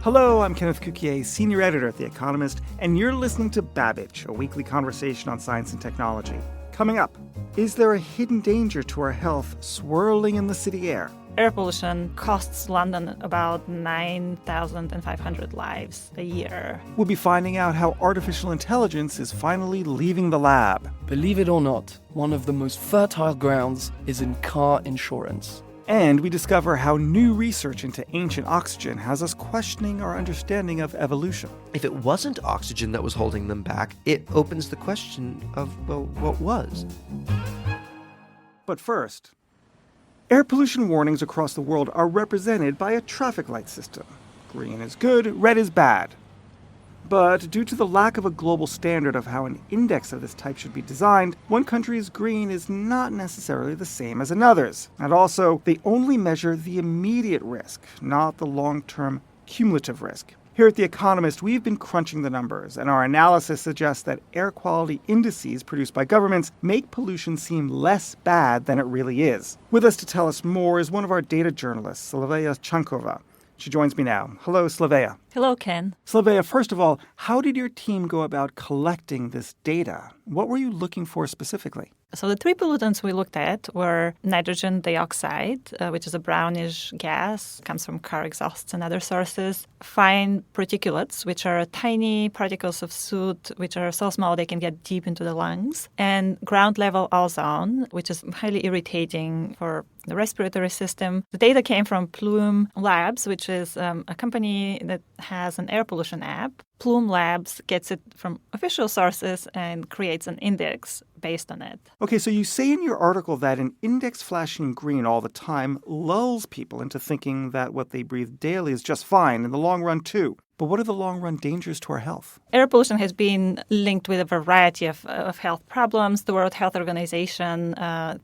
Hello, I'm Kenneth Cukier, senior editor at The Economist, and you're listening to Babbage, a weekly conversation on science and technology. Coming up, is there a hidden danger to our health swirling in the city air? Air pollution costs London about 9,500 lives a year. We'll be finding out how artificial intelligence is finally leaving the lab. Believe it or not, one of the most fertile grounds is in car insurance. And we discover how new research into ancient oxygen has us questioning our understanding of evolution. If it wasn't oxygen that was holding them back, it opens the question of, well, what was? But first, air pollution warnings across the world are represented by a traffic light system. Green is good, red is bad. But due to the lack of a global standard of how an index of this type should be designed, one country's green is not necessarily the same as another's. And also, they only measure the immediate risk, not the long-term cumulative risk. Here at The Economist, we've been crunching the numbers, and our analysis suggests that air quality indices produced by governments make pollution seem less bad than it really is. With us to tell us more is one of our data journalists, Slavea Chankova. She joins me now. Hello, Slavea. Hello, Ken. Slavea, first of all, how did your team go about collecting this data? What were you looking for specifically? So the three pollutants we looked at were nitrogen dioxide, which is a brownish gas, comes from car exhausts and other sources, fine particulates, which are tiny particles of soot, which are so small they can get deep into the lungs, and ground-level ozone, which is highly irritating for the respiratory system. The data came from Plume Labs, which is a company that has an air pollution app. Plume Labs gets it from official sources and creates an index based on it. Okay, so you say in your article that an index flashing green all the time lulls people into thinking that what they breathe daily is just fine in the long run, too. But what are the long-run dangers to our health? Air pollution has been linked with a variety of health problems. The World Health Organization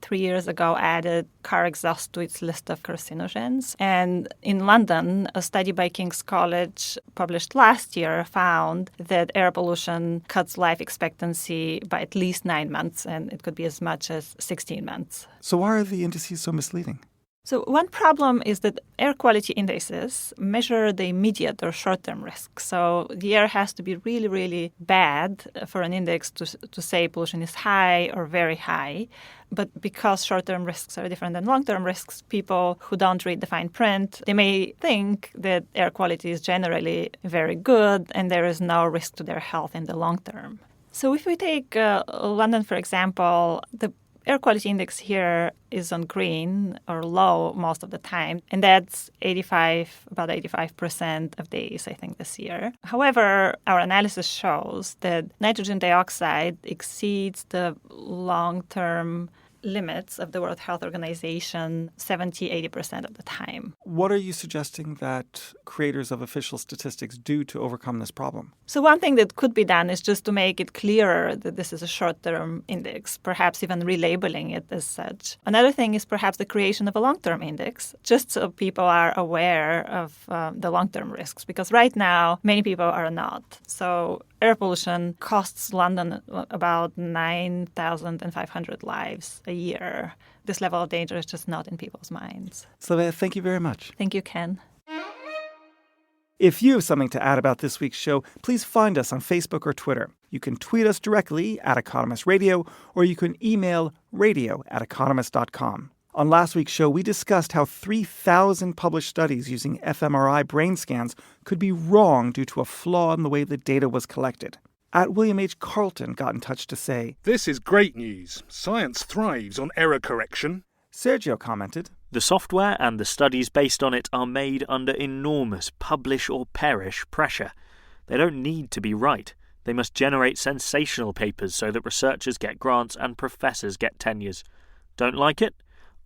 3 years ago added car exhaust to its list of carcinogens. And in London, a study by King's College published last year found that air pollution cuts life expectancy by at least 9 months, and it could be as much as 16 months. So why are the indices so misleading? So one problem is that air quality indices measure the immediate or short-term risk. So the air has to be really, really bad for an index to say pollution is high or very high. But because short-term risks are different than long-term risks, people who don't read the fine print, they may think that air quality is generally very good and there is no risk to their health in the long term. So if we take London, for example, the air quality index here is on green or low most of the time, and that's about 85% of days, I think, this year. However, our analysis shows that nitrogen dioxide exceeds the long-term limits of the World Health Organization 70-80% of the time. What are you suggesting that creators of official statistics do to overcome this problem? So one thing that could be done is just to make it clearer that this is a short-term index, perhaps even relabeling it as such. Another thing is perhaps the creation of a long-term index, just so people are aware of the long-term risks, because right now many people are not. So air pollution costs London about 9,500 lives a year. This level of danger is just not in people's minds. Slavea, thank you very much. Thank you, Ken. If you have something to add about this week's show, please find us on Facebook or Twitter. You can tweet us directly at Economist Radio, or you can email radio@economist.com. On last week's show, we discussed how 3,000 published studies using fMRI brain scans could be wrong due to a flaw in the way the data was collected. At William H. Carlton got in touch to say, "This is great news. Science thrives on error correction." Sergio commented, "The software and the studies based on it are made under enormous publish or perish pressure. They don't need to be right. They must generate sensational papers so that researchers get grants and professors get tenures. Don't like it?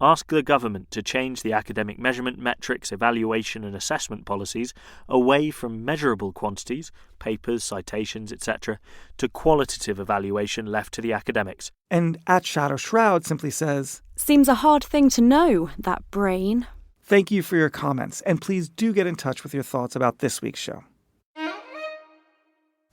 Ask the government to change the academic measurement metrics, evaluation and assessment policies away from measurable quantities, papers, citations, etc., to qualitative evaluation left to the academics." And at Shadow Shroud simply says, "Seems a hard thing to know, that brain." Thank you for your comments, and please do get in touch with your thoughts about this week's show.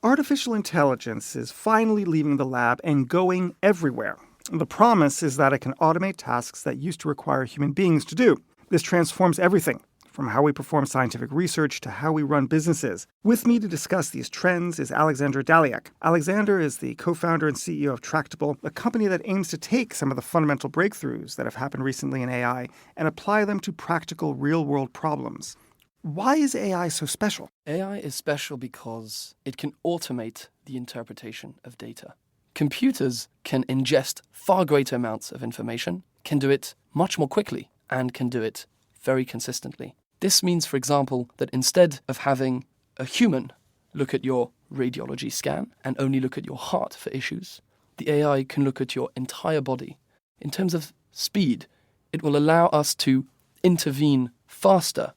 Artificial intelligence is finally leaving the lab and going everywhere. The promise is that it can automate tasks that used to require human beings to do. This transforms everything, from how we perform scientific research to how we run businesses. With me to discuss these trends is Alexandre Dalyac. Alexandre is the co-founder and CEO of Tractable, a company that aims to take some of the fundamental breakthroughs that have happened recently in AI and apply them to practical, real-world problems. Why is AI so special? AI is special because it can automate the interpretation of data. Computers can ingest far greater amounts of information, can do it much more quickly, and can do it very consistently. This means, for example, that instead of having a human look at your radiology scan and only look at your heart for issues, the AI can look at your entire body. In terms of speed, it will allow us to intervene faster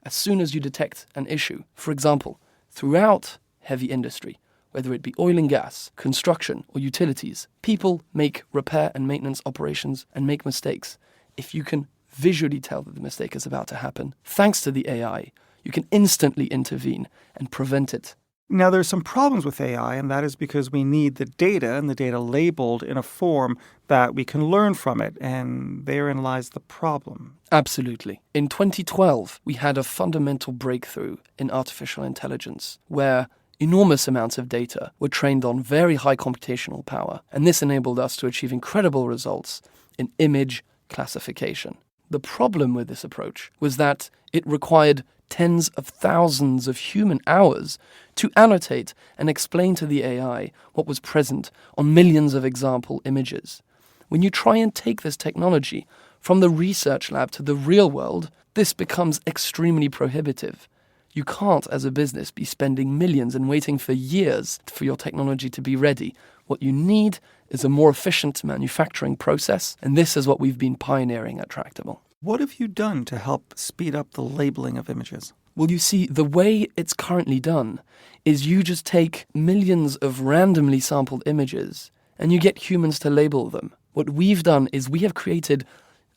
as soon as you detect an issue. For example, throughout heavy industry, whether it be oil and gas, construction, or utilities, people make repair and maintenance operations and make mistakes. If you can visually tell that the mistake is about to happen, thanks to the AI, you can instantly intervene and prevent it. Now, there's some problems with AI, and that is because we need the data and the data labeled in a form that we can learn from it, and therein lies the problem. Absolutely. In 2012, we had a fundamental breakthrough in artificial intelligence, where enormous amounts of data were trained on very high computational power, and this enabled us to achieve incredible results in image classification. The problem with this approach was that it required tens of thousands of human hours to annotate and explain to the AI what was present on millions of example images. When you try and take this technology from the research lab to the real world, this becomes extremely prohibitive. You can't, as a business, be spending millions and waiting for years for your technology to be ready. What you need is a more efficient manufacturing process, and this is what we've been pioneering at Tractable. What have you done to help speed up the labeling of images? Well, you see, the way it's currently done is you just take millions of randomly sampled images and you get humans to label them. What we've done is we have created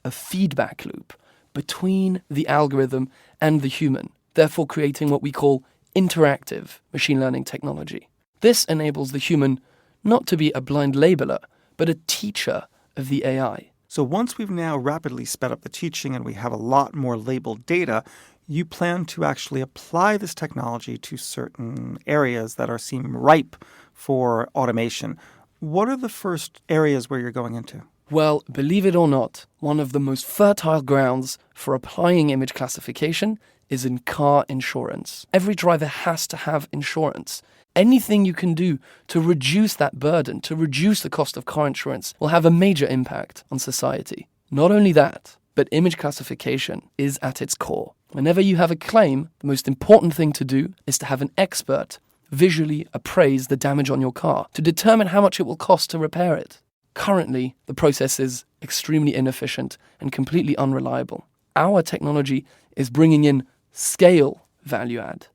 a feedback loop between the algorithm and the human, therefore creating what we call interactive machine learning technology. This enables the human not to be a blind labeler, but a teacher of the AI. So once we've now rapidly sped up the teaching and we have a lot more labeled data, you plan to actually apply this technology to certain areas that seem ripe for automation. What are the first areas where you're going into? Well, believe it or not, one of the most fertile grounds for applying image classification is in car insurance. Every driver has to have insurance. Anything you can do to reduce that burden, to reduce the cost of car insurance, will have a major impact on society. Not only that, but image classification is at its core. Whenever you have a claim, the most important thing to do is to have an expert visually appraise the damage on your car to determine how much it will cost to repair it. Currently, the process is extremely inefficient and completely unreliable. Our technology is bringing in scale value add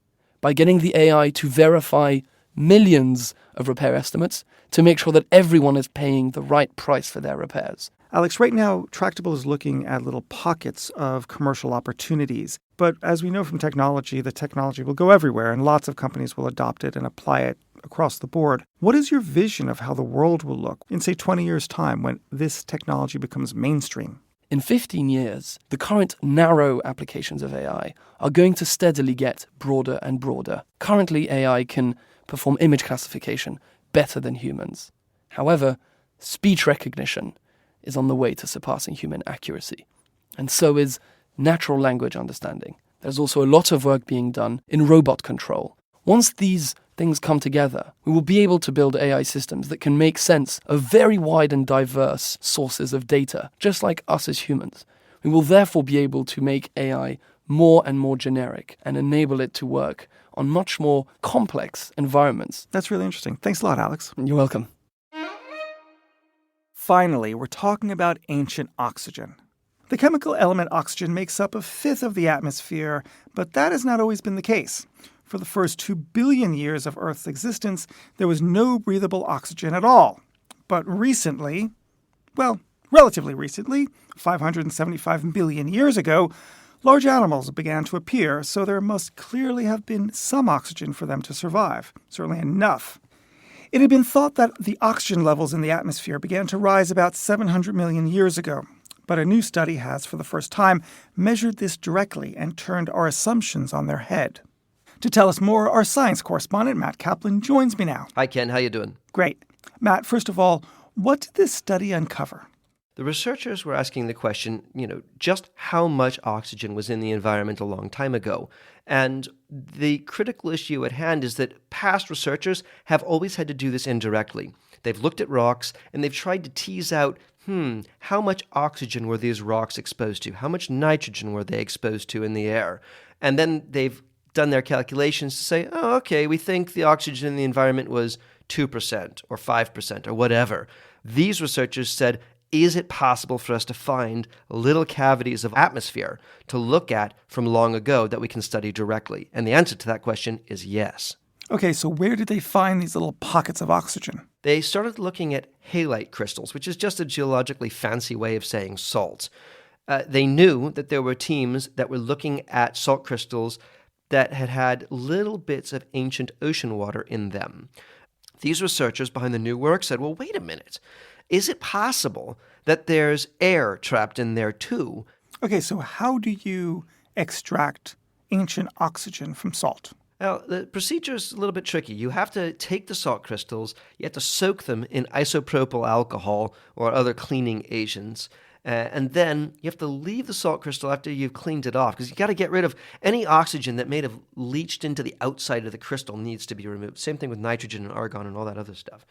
by getting the AI to verify millions of repair estimates to make sure that everyone is paying the right price for their repairs. Alex, right now, Tractable is looking at little pockets of commercial opportunities. But as we know from technology, the technology will go everywhere and lots of companies will adopt it and apply it across the board. What is your vision of how the world will look in, say, 20 years' time when this technology becomes mainstream? In 15 years, the current narrow applications of AI are going to steadily get broader and broader. Currently, AI can perform image classification better than humans. However, speech recognition is on the way to surpassing human accuracy, and so is natural language understanding. There's also a lot of work being done in robot control. Once these things come together, we will be able to build AI systems that can make sense of very wide and diverse sources of data, just like us as humans. We will therefore be able to make AI more and more generic and enable it to work on much more complex environments. That's really interesting. Thanks a lot, Alex. You're welcome. Finally, we're talking about ancient oxygen. The chemical element oxygen makes up a fifth of the atmosphere, but that has not always been the case. For the first 2 billion years of Earth's existence, there was no breathable oxygen at all. But recently, relatively recently, 575 billion years ago, large animals began to appear, so there must clearly have been some oxygen for them to survive, certainly enough. It had been thought that the oxygen levels in the atmosphere began to rise about 700 million years ago. But a new study has, for the first time, measured this directly and turned our assumptions on their head. To tell us more, our science correspondent, Matt Kaplan, joins me now. Hi, Ken. How you doing? Great. Matt, first of all, what did this study uncover? The researchers were asking the question, just how much oxygen was in the environment a long time ago. And the critical issue at hand is that past researchers have always had to do this indirectly. They've looked at rocks and they've tried to tease out, how much oxygen were these rocks exposed to? How much nitrogen were they exposed to in the air? And then they've done their calculations to say, we think the oxygen in the environment was 2% or 5% or whatever. These researchers said, is it possible for us to find little cavities of atmosphere to look at from long ago that we can study directly? And the answer to that question is yes. Okay, so where did they find these little pockets of oxygen? They started looking at halite crystals, which is just a geologically fancy way of saying salt. They knew that there were teams that were looking at salt crystals that had little bits of ancient ocean water in them. These researchers behind the new work said, well, wait a minute. Is it possible that there's air trapped in there too? Okay, so how do you extract ancient oxygen from salt? Well, the procedure is a little bit tricky. You have to take the salt crystals, you have to soak them in isopropyl alcohol or other cleaning agents, and then you have to leave the salt crystal after you've cleaned it off, because you got to get rid of any oxygen that may have leached into the outside of the crystal needs to be removed. Same thing with nitrogen and argon and all that other stuff.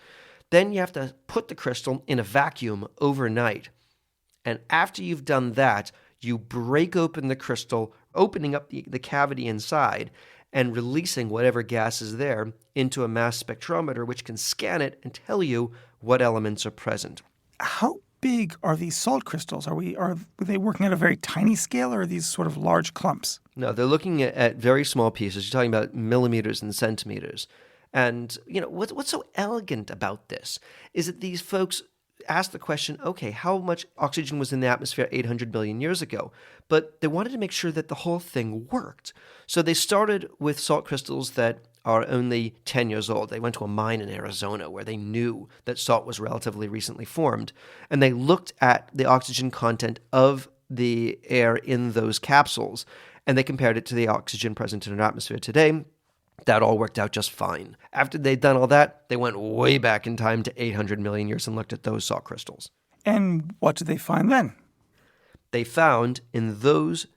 Then you have to put the crystal in a vacuum overnight. And after you've done that, you break open the crystal, opening up the cavity inside and releasing whatever gas is there into a mass spectrometer, which can scan it and tell you what elements are present. How big are these salt crystals? Are they working at a very tiny scale, or are these sort of large clumps? No, they're looking at very small pieces. You're talking about millimeters and centimeters. And, what's so elegant about this is that these folks asked the question, okay, how much oxygen was in the atmosphere 800 million years ago? But they wanted to make sure that the whole thing worked. So they started with salt crystals that are only 10 years old. They went to a mine in Arizona where they knew that salt was relatively recently formed. And they looked at the oxygen content of the air in those capsules, and they compared it to the oxygen present in our atmosphere today. That all worked out just fine. After they'd done all that, they went way back in time to 800 million years and looked at those salt crystals. And what did they find then? They found in those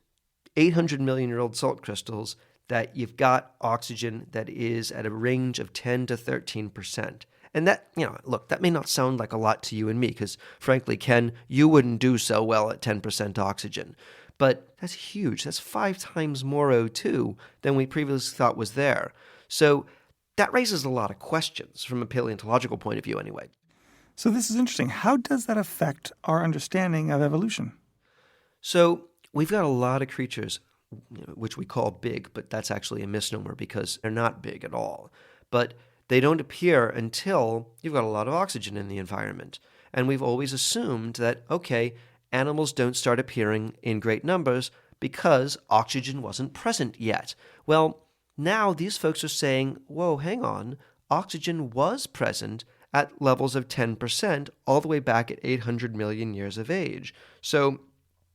800 million-year-old salt crystals that you've got oxygen that is at a range of 10 to 13%. And that, that may not sound like a lot to you and me, because frankly, Ken, you wouldn't do so well at 10% oxygen. But that's huge. That's 5 times more O2 than we previously thought was there. So that raises a lot of questions from a paleontological point of view anyway. So this is interesting. How does that affect our understanding of evolution? So we've got a lot of creatures, which we call big, but that's actually a misnomer because they're not big at all. But they don't appear until you've got a lot of oxygen in the environment. And we've always assumed that, okay, animals don't start appearing in great numbers because oxygen wasn't present yet. Well, now these folks are saying, whoa, hang on, oxygen was present at levels of 10% all the way back at 800 million years of age. So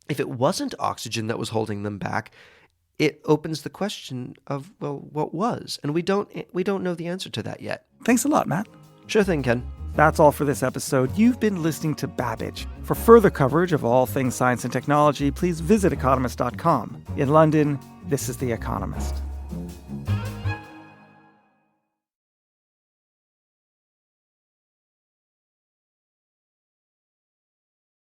if it wasn't oxygen that was holding them back, it opens the question of, what was? And we don't know the answer to that yet. Thanks a lot, Matt. Sure thing, Ken. That's all for this episode. You've been listening to Babbage. For further coverage of all things science and technology, please visit economist.com. In London, this is The Economist.